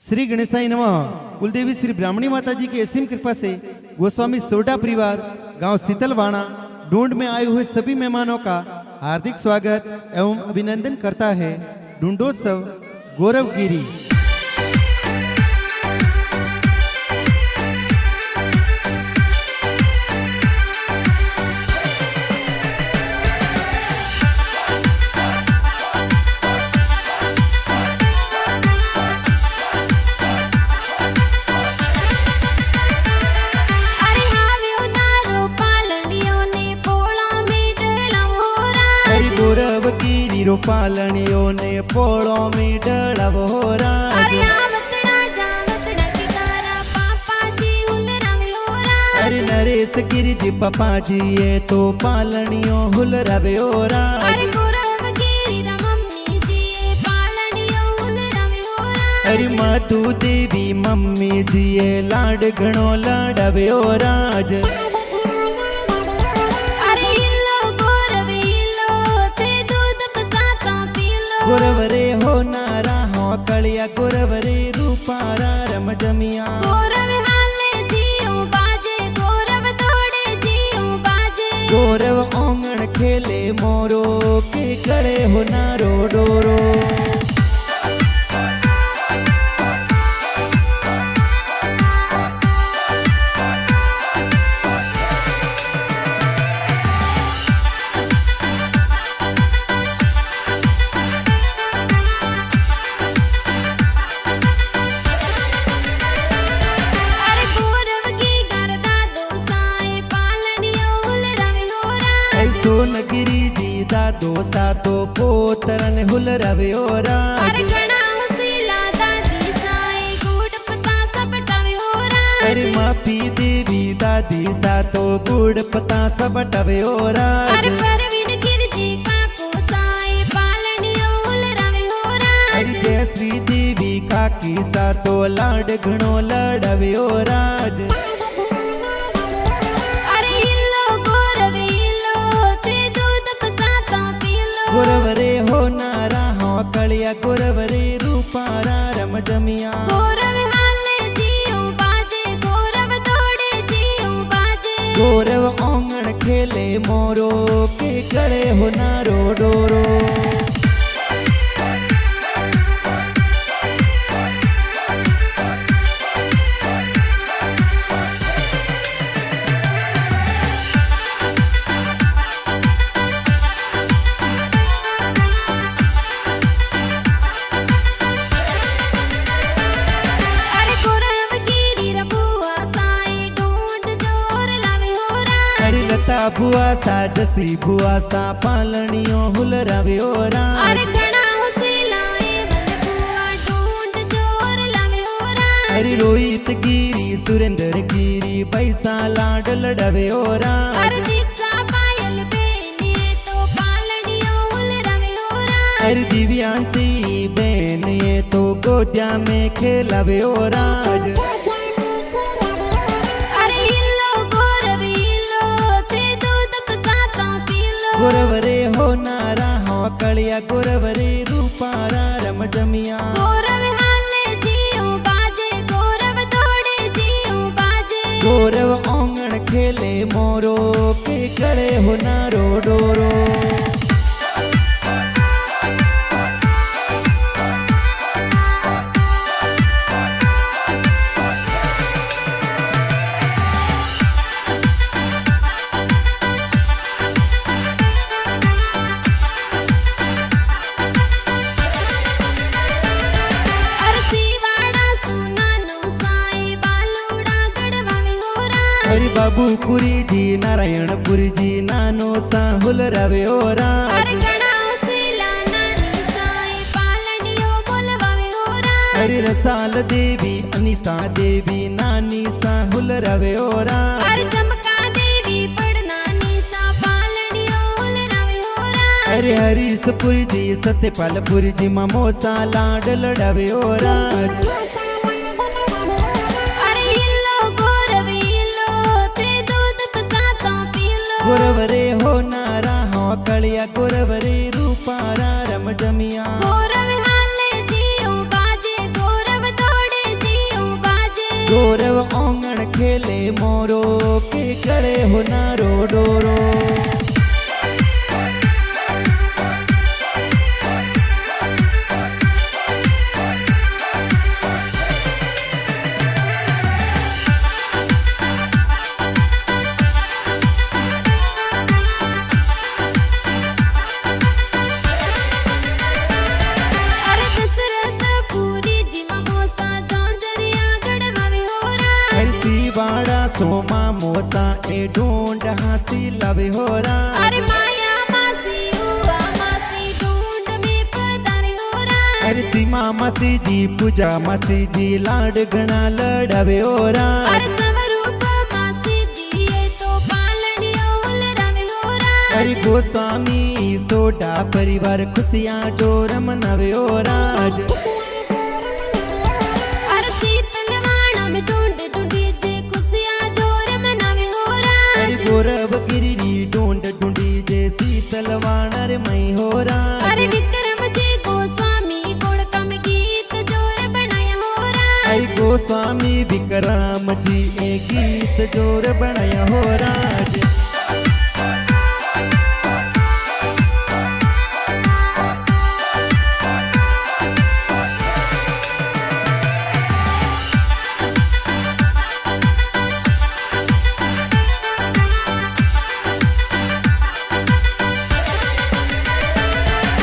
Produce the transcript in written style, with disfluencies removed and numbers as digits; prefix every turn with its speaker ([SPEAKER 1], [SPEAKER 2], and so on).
[SPEAKER 1] श्री गणेशाय नमः। कुलदेवी श्री ब्राह्मणी माता जी की असीम कृपा से गोस्वामी सोडा परिवार गांव शीतलवाड़ा ढूंढ में आए हुए सभी मेहमानों का हार्दिक स्वागत एवं अभिनंदन करता है ढूंढोत्सव गौरवगिरी। गौरवगिरी रो पालनियों ने पोड़ो में डळावो राज। अरे नरेश गिरी जी पापा जी ये तो पालनियों हुलरावे ओ राज। अरे मातू देवी मम्मी जी ये लाड घणो लाडावे ओ राज। गुरवरे हो नारा हो कलिया गुरवरे रूपारा रम जमिया। गौरव ओंगण खेले मोरो के गड़े हो नारो डोरो। सोनगिरी जी दादो सातो पोतरन हुलरावे ओ राज। अरे मापी देवी दादी सातो गुड़ पता सबटावे ओ राज। अरे जयश्री देवी काकी सातो लाड घणो लाडावे ओ राज। गुरवरे हो नारा हो कलिया गुरवरे रूपारा रम जमिया। गौरव ओंगण खेले मोरो के गड़े हो नारो डोरो। लता बुआ सा जसी बुआ सा पालनियों हुलरावे ओ राज। अरे रोहित गिरी सुरेंद्र गिरी पैसा लाड लड़ावे ओ राज। अरे दिव्यांशी बहन ये तो गोदिया में खेलावे ओ राज। गुरवरे हो नारा हो कलिया गुरवरे रूपारा रम जमिया। गौरव ओंगण खेले मोरो के गड़े हो नारो डोरो। हरि बाबूपुरी जी नारायणपुरी जी नानो सा हुलरावे ओ राज। हरि रसाल देवी अनीता देवी नानी सा हुलरावे ओ राज। हरि हरीशपुरी जी सत्यपालपुरी जी मामोसा लाड लड़ावे ओ राज। गुरवरे हो नारा हो कलिया गुरवरे रूपारा रम जमिया। गौरव हाले जी बाजे गौरव दौड़े गौरव आंगण खेले मोरो के गड़े हो नारो डोरो। बाड़ा सोमा मोसा ए ढूंढ हासी लवे हो रा।
[SPEAKER 2] अरे माया मासी हुआ मासी ढूंढ में पधारे हो रा।
[SPEAKER 1] अरे सीमा मासी जी पूजा मासी जी लाड घना लड़ावे हो रा।
[SPEAKER 2] अरे स्वरूप मासी जी ये तो पालनियो हुलरावे हो रा।
[SPEAKER 1] अरे गोस्वामी सोडा परिवार खुशियां जोर मनावे हो राज। गौरव गिरी ढूंढ ढूंढी जे शीतलवाण रे मई हो राज।
[SPEAKER 2] अरे विक्रम जी गोस्वामी गोड़का में गीत जोर बनाया हो राज।
[SPEAKER 1] अरे गोस्वामी विक्रम जी ए गीत जोर बनाया हो राज।